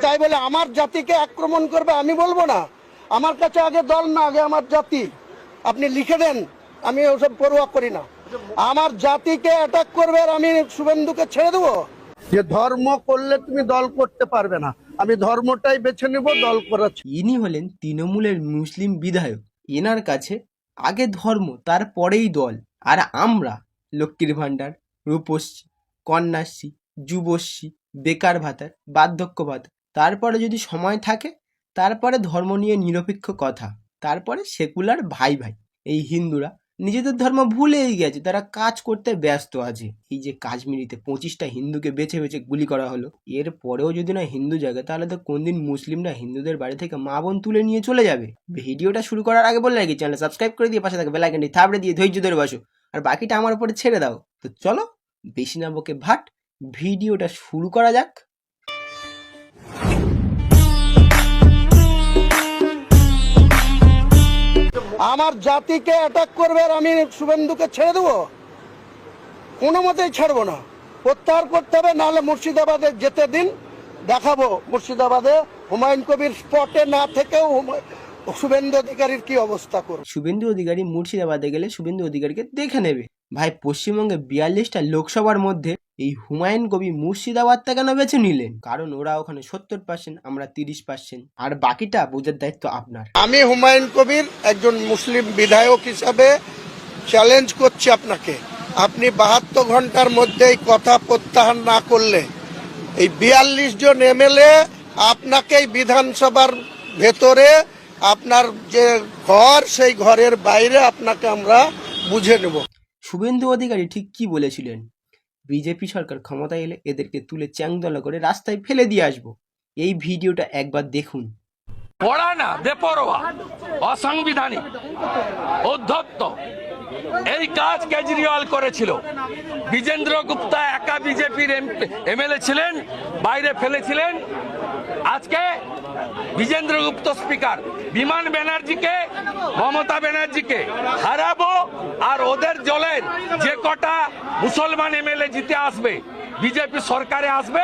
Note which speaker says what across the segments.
Speaker 1: তাই বলে আমার জাতিকে আক্রমণ করবে আমি বলবো না। আমার কাছে আগে দল না, আগে আমার জাতি। আপনি লিখে দেন, আমি ওসব পরোয়া করি না। আমার জাতিকে অ্যাটাক করবে আর আমি শুভেন্দুকে ছেড়ে দেবো? যে ধর্ম করলে তুমি দল করতে পারবে না, আমি ধর্মটাই বেছে নেব, দল করাচ্ছি।
Speaker 2: ইনি হলেন তৃণমূলের মুসলিম বিধায়ক। এনার কাছে আগে ধর্ম, তারপরেই দল। আর আমরা লক্ষ্মীর ভাণ্ডার, রূপশ্রী, কন্যাশ্রী, যুবশ্রী, বেকার ভাতা, বার্ধক্য ভাতা, তারপরে যদি সময় থাকে তারপরে ধর্ম নিয়ে নিরপেক্ষ কথা, তারপরে সেকুলার ভাই ভাই। এই হিন্দুরা নিজেদের ধর্ম ভুলেই গেছে, তারা কাজ করতে ব্যস্ত আছে। এই যে কাশ্মীরিতে 25টা হিন্দুকে বেছে বেছে গুলি করা হলো, এর পরেও যদি না হিন্দু জাগে, তাহলে তো কোনদিন মুসলিমরা হিন্দুদের বাড়ি থেকে মা বোন তুলে নিয়ে চলে যাবে। ভিডিওটা শুরু করার আগে বলে রাখি, চ্যানেল সাবস্ক্রাইব করে দিয়ে পাশে থাকে বেল আইকনটি থাবড়ে দিয়ে ধৈর্য ধরে বসো, আর বাকিটা আমার উপরে ছেড়ে দাও। তো চলো, বেশি না বকে ভাট, ভিডিওটা শুরু করা যাক।
Speaker 1: আমার জাতিকে অ্যাটাক করবে আর আমি শুভেন্দুকে ছেড়ে দেবো? কোনো মতেই ছাড়বো না, প্রত্যাহার করতে হবে। নাহলে মুর্শিদাবাদে যেতে দিন, দেখাবো মুর্শিদাবাদে হুমায়ুন কবির স্পটে না থেকেও শুভেন্দু অধিকারীর কি অবস্থা করবে।
Speaker 2: শুভেন্দু অধিকারী মুর্শিদাবাদে গেলে শুভেন্দু অধিকারীকে দেখে নেবে। ভাই, পশ্চিমবঙ্গে 42টা লোকসভার মধ্যে এই হুমায়ুন কবির মুর্শিদাবাদটা কেন বেছে নিলেন? কারণ ওরা ওখানে 70%, আমরা 30%, আর বাকিটা বোঝার দায়িত্ব আপনার।
Speaker 1: আমি হুমায়ুন কবির একজন মুসলিম বিধায়ক হিসাবে চ্যালেঞ্জ করছি আপনাকে, আপনি 72 ঘন্টার মধ্যে এই কথা প্রত্যাহার না করলে এই 42 জন এমএলএ আপনাকেই বিধানসভার ভেতরে আপনার যে ঘর, সেই ঘরের বাইরে আপনাকে আমরা বুঝে নেব।
Speaker 2: শুভেন্দু অধিকারী ঠিক কি বলেছিলেন? বিজেপি সরকার ক্ষমতায় এলে এদেরকে তুলে চ্যাংদোলা করে রাস্তায় ফেলে দিয়ে আসবো। এই ভিডিওটা একবার দেখুন।
Speaker 3: পড়া না, বেপরোয়া, অসাংবিধানিক, অধ্যত্ত এই কাজ কেজরিওয়াল করেছিল। বিজেন্দ্র গুপ্তা একা বিজেপির এমএলএ ছিলেন, বাইরে ফেলেছিলেন। আজকে বিজেন্দ্র গুপ্ত স্পিকার, বিমান ব্যানার্জিকে, মমতা ব্যানার্জিকে হারাবো, আর ওদের দলের যে কটা মুসলমান এমএলএ জিতে আসবে, বিজেপি সরকারে আসবে,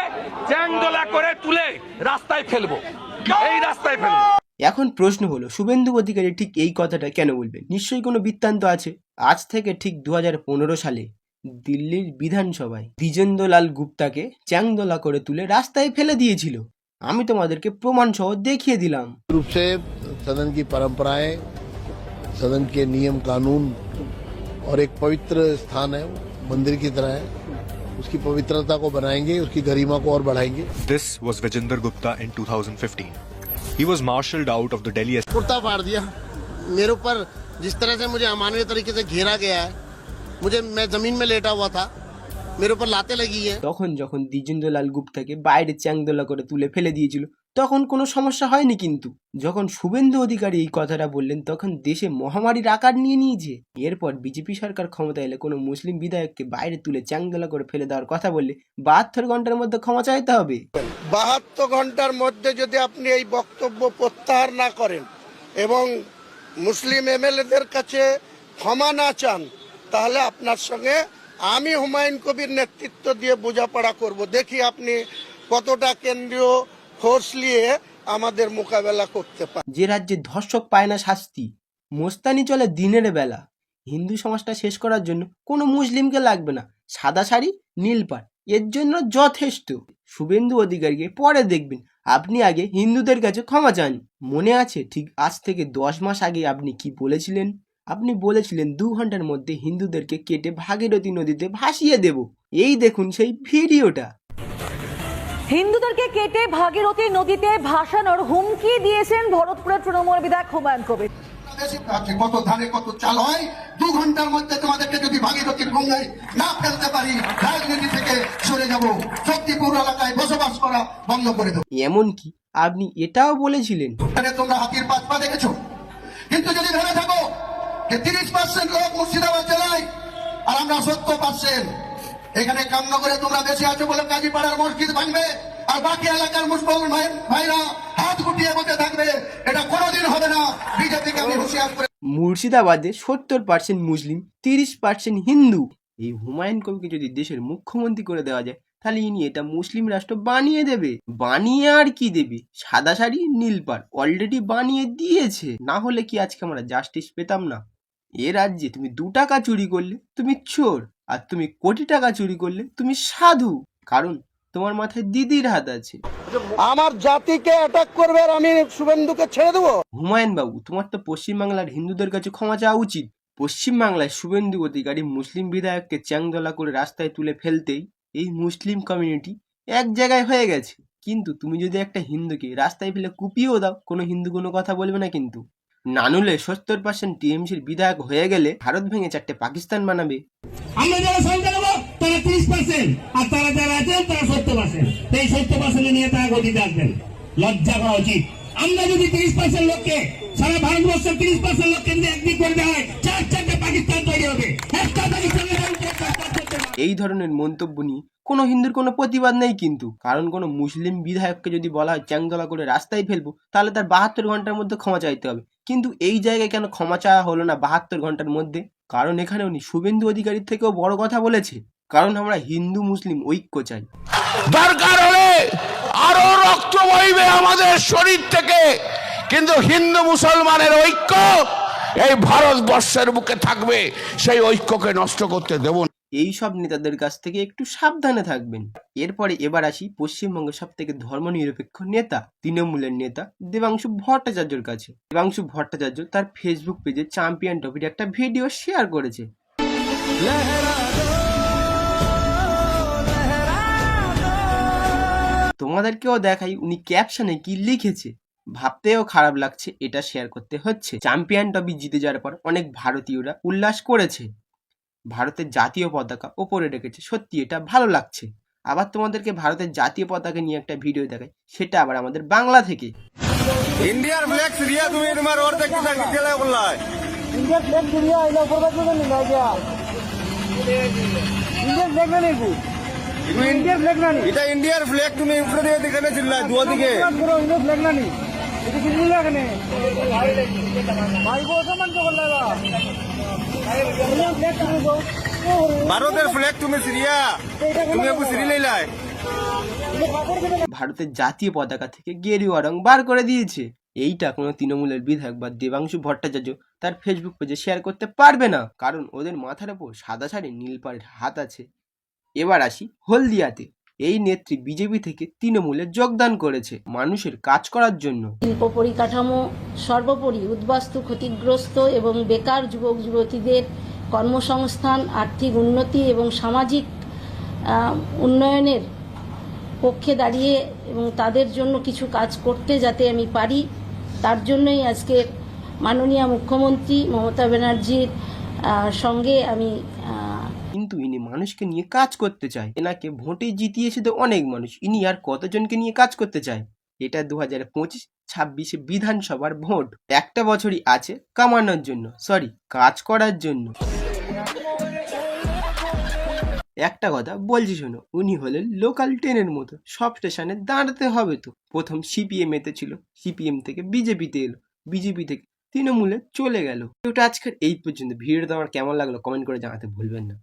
Speaker 3: চ্যাংদোলা করে তুলে রাস্তায় ফেলবো, এই রাস্তায় ফেলবো।
Speaker 2: এখন প্রশ্ন হলো, শুভেন্দু অধিকারী ঠিক এই কথাটা কেন বলবেন? নিশ্চয়ই কোনো বৃত্তান্ত আছে। আজ থেকে ঠিক 2015 সালে দিল্লির বিধানসভায় দ্বিজেন্দ্রলাল গুপ্তাকে চ্যাংদোলা করে তুলে রাস্তায় ফেলে দিয়েছিল। আমি তোমাদেরকে প্রমাণ সহ দেখিয়ে দিলাম।
Speaker 4: रूप से सदन की परंपराएं, सदन के नियम कानून और एक पवित्र स्थान है, मंदिर की तरह है, उसकी पवित्रता को बनाएंगे, उसकी गरिमा को और बढ़ाएंगे।
Speaker 5: This was Vijender Gupta in 2015. He was marshalled out of the Delhi.
Speaker 4: Kurta फाड़ दिया मेरे ऊपर, जिस तरह से मुझे अमानवीय तरीके से घेरा गया है, मैं जमीन में लेटा हुआ था, मेरे ऊपर लातें लगी है।
Speaker 2: তখন যখন দ্বিজেন্দ্রলাল গুপ্তাকে বাইরে চ্যাংদোলা করে তুলে ফেলে দিয়েছিল, তখন কোনো সমস্যা হয়নি। কিন্তু যখন শুভেন্দু অধিকারী এই কথাটা বললেন, তখন দেশে মহামারীর আকার নিয়ে নিয়েছে। এরপর বিজেপি সরকার ক্ষমতা এলে কোনো মুসলিম বিধায়ককে বাইরে তুলে চ্যাংদোলা করে ফেলে দেওয়ার কথা বললে 72 ঘন্টার মধ্যে ক্ষমা চাইতে হবে।
Speaker 1: 72 ঘন্টার মধ্যে যদি আপনি এই বক্তব্য প্রত্যাহার না করেন এবং মুসলিম এমএলএদের কাছে ক্ষমা না চান, তাহলে আপনার সঙ্গে আমি হুমায়ুন কবির নেতৃত্ব দিয়ে বোঝাপড়া করব। দেখি আপনি কতটা কেন্দ্রীয় ফোর্স নিয়ে আমাদের মোকাবেলা করতে পারেন।
Speaker 2: যে রাজ্যে ধর্ষক পায় না শাস্তি, মোস্তানি চলে দিনের বেলা, হিন্দু সমাজটা শেষ করার জন্য কোনো মুসলিমকে লাগবে না, সাদা শাড়ি, নীল পাড়, এর জন্য যথেষ্ট। শুভেন্দু অধিকারীকে পরে দেখবেন, আপনি আগে হিন্দুদের কাছে ক্ষমা চান। মনে আছে ঠিক আজ থেকে 10 মাস আগে আপনি কি বলেছিলেন? আপনি বলেছিলেন 2 ঘন্টার মধ্যে হিন্দুদেরকে কেটে ভাগীরথী নদীতে ভাসিয়ে দেব। এই দেখুন সেই ভিডিওটা।
Speaker 6: হিন্দুদেরকে কেটে ভাগীরথী নদীতে ভাসানোর হুমকি দিয়েছেন ভরতপুরের তৃণমূল বিধায়ক হুমায়ুন কবির।
Speaker 1: কত ধানে কত চাল হয়, 2 ঘন্টার মধ্যে তোমাদেরকে যদি ভাগীরথীর গঙ্গায় না ফেলতে পারি, রাজনীতি থেকে সরে যাব, শক্তিপুর এলাকায় বসবাস করা বন্ধ করে দেবো।
Speaker 2: এমনকি আপনি এটাও বলেছিলেন,
Speaker 1: তোমরা হাতির পাঁচ পা দেখেছো, কিন্তু যদি ভেবে থাকো যে 30% লোক মুর্শিদাবাদ জেলায় আর আমরা 70%, এখানে কামনগরে তোমরা বেশি আছো বলে কাজীপাড়ার মসজিদ ভাঙবে আর বাকি এলাকার মুসলমান ভাইরা হাত গুটিয়ে বসে থাকবে, এটা কোনোদিন হবে না। বিজেপিকে আমি হুঁশিয়ার করে।
Speaker 2: মুর্শিদাবাদে 70% মুসলিম, 30% হিন্দু। এই হুমায়ুন কবিরকে যদি দেশের মুখ্যমন্ত্রী করে দেওয়া যায়, তাহলে ইনি এটা মুসলিম রাষ্ট্র বানিয়ে দেবে। বানিয়ে আর কি দেবে? সাদা শাড়ি নীল পাড় অলরেডি বানিয়ে দিয়েছে। না হলে কি আজকে আমরা জাস্টিস পেতাম না? এ রাজ্যে তুমি 2 টাকা চুরি করলে তুমি চোর, আর তুমি কোটি টাকা চুরি করলে তুমি সাধু। কারণ তোমার মাথায় দিদির হাত আছে।
Speaker 1: আমার জাতিকে অ্যাটাক করবে আর আমি শুভেন্দুকে ছেড়ে দেবো?
Speaker 2: হুমায়ুন বাবু, তোমার তো পশ্চিমবাংলার হিন্দুদের কাছে ক্ষমা চাওয়া উচিত। পশ্চিমবাংলায় শুভেন্দু অধিকারী মুসলিম বিধায়ককে চ্যাংদোলা করে রাস্তায় তুলে ফেলতেই এই মুসলিম কমিউনিটি এক জায়গায় হয়ে গেছে। কিন্তু তুমি যদি একটা হিন্দুকে রাস্তায় ফেলে কুপিয়েও দাও, কোনো হিন্দু কোনো কথা বলবে না। কিন্তু নানুলে 70% টিএমসির বিধায়ক হয়ে গেলে ভারত ভেঙে 4টে পাকিস্তান বানাবে।
Speaker 7: আমরা যারা সংখ্যা নেবো তারা 30%, আর তারা যারা আছেন তারা 70%। এই 70% নিয়ে তারা গতিতে আসবেন। লজ্জা করা উচিত। আমরা যদি 30% লোককে, সারা ভারতবর্ষের 30% লোককে যদি একদিক করে দেওয়া হয়, 4-4টে পাকিস্তান তৈরি হবে। একটা পাকিস্তানের
Speaker 2: এই ধরনের মন্তব্য নিয়ে কোনো হিন্দুর কোনো প্রতিবাদ নেই। কিন্তু কারণ কোনো মুসলিম বিধায়ককে যদি বলা হয় চ্যাংদোলা করে রাস্তায় ফেলবো, তাহলে তার 72 ঘন্টার মধ্যে ক্ষমা চাইতে হবে। কিন্তু এই জায়গায় কেন ক্ষমা চাওয়া হলো না 72 ঘন্টার মধ্যে? কারণ এখানে উনি শুভেন্দু অধিকারীর থেকেও বড় কথা বলেছে। কারণ আমরা হিন্দু মুসলিম ঐক্য চাই।
Speaker 8: দরকার হলে আরো রক্ত বইবে আমাদের শরীর থেকে, কিন্তু হিন্দু মুসলমানের ঐক্য এই ভারতবর্ষের বুকে থাকবে। সেই ঐক্যকে নষ্ট করতে দেব না।
Speaker 2: এই সব নেতাদের কাছ থেকে একটু সাবধানে থাকবেন। এরপরে এবার আসি পশ্চিমবঙ্গের সব থেকে ধর্মনিরপেক্ষ নেতা, তৃণমূলের নেতা দেবাংশু ভট্টাচার্যর কাছে। দেবাংশু ভট্টাচার্য তার ফেসবুক পেজে চ্যাম্পিয়ন ট্রফির একটা ভিডিও শেয়ার করেছে। তোমাদেরকেও দেখাই উনি ক্যাপশনে কি লিখেছে। ভাবতেও খারাপ লাগছে এটা শেয়ার করতে হচ্ছে। চ্যাম্পিয়ন ট্রফি জিতে যাওয়ার পর অনেক ভারতীয়রা উল্লাস করেছে, ভারতের জাতীয় পতাকা ওপরে রেখেছে। সত্যি এটা ভালো লাগছে। আবার তোমাদেরকে ভারতের জাতীয় পতাকা নিয়ে একটা ভিডিও দেখাই, সেটা আবার আমাদের বাংলা থেকে।
Speaker 9: ইন্ডিয়ার ফ্ল্যাগ সিরিয়া তুমি তোমার ওর দেখতে থাকি গেলে বললাই ইন্ডিয়ার ফ্ল্যাগ সিরিয়া এলো করবা তো নি লাগা ইন্ডিয়ার ফ্ল্যাগ না নেবু ইন্ডিয়ার ফ্ল্যাগ না নি এটা ইন্ডিয়ার ফ্ল্যাগ তুমি উপরে দিয়ে দেখানে ছিল দুয়া দিকে পুরো ইন্ডিয়ার ফ্ল্যাগ না নি এটা কি নিলা কেনে ভাই গো সমান তো বললা ইন্ডিয়ার ফ্ল্যাগ তুমি গো ভারতের ফ্ল্যাগ তুমি সিরিয়া তুমি আপু সিরি লইলাই।
Speaker 2: ভারতের জাতীয় পতাকা থেকে গেরুয়া রং বার করে দিয়েছে। এইটা কোনো তৃণমূলের বিধায়ক বা দেবাংশু ভট্টাচার্য তার ফেসবুক পেজে শেয়ার করতে পারবে না, কারণ ওদের মাথার উপর সাদা শাড়ি নীল পাড়ের হাত আছে। এবার আসি হলদিয়াতে। এই নেত্রী বিজেপি থেকে তৃণমূলে যোগদান করেছে মানুষের কাজ করার জন্য।
Speaker 10: শিল্প পরিকাঠামো সর্বোপরি উদ্বাস্তু, ক্ষতিগ্রস্ত এবং বেকার যুবক যুবতীদের কর্মসংস্থান, আর্থিক উন্নতি এবং সামাজিক উন্নয়নের পক্ষে দাঁড়িয়ে এবং তাদের জন্য কিছু কাজ করতে যাতে আমি পারি, তার জন্যই আজকে মাননীয় মুখ্যমন্ত্রী মমতা ব্যানার্জির সঙ্গে আমি।
Speaker 2: কিন্তু ইনি মানুষকে নিয়ে কাজ করতে চায়। এনাকে ভোটে জিতিয়েছে তো অনেক মানুষ, ইনি আর কতজনকে নিয়ে কাজ করতে চায়? এটা 2025-26 বিধানসভার ভোট। একটা বছরই আছে কামানোর জন্য, কাজ করার জন্য। একটা কথা বলছি শোনো, উনি হলেন লোকাল ট্রেনের মতো, সব স্টেশনে দাঁড়াতে হবে। তো প্রথম সিপিএম এতে ছিল, সিপিএম থেকে বিজেপিতে এলো, বিজেপি থেকে তৃণমূলে চলে গেল। ওটা আজকের এই পর্যন্ত। ভিডিওটা আমার কেমন লাগলো কমেন্ট করে জানাতে ভুলবেন না।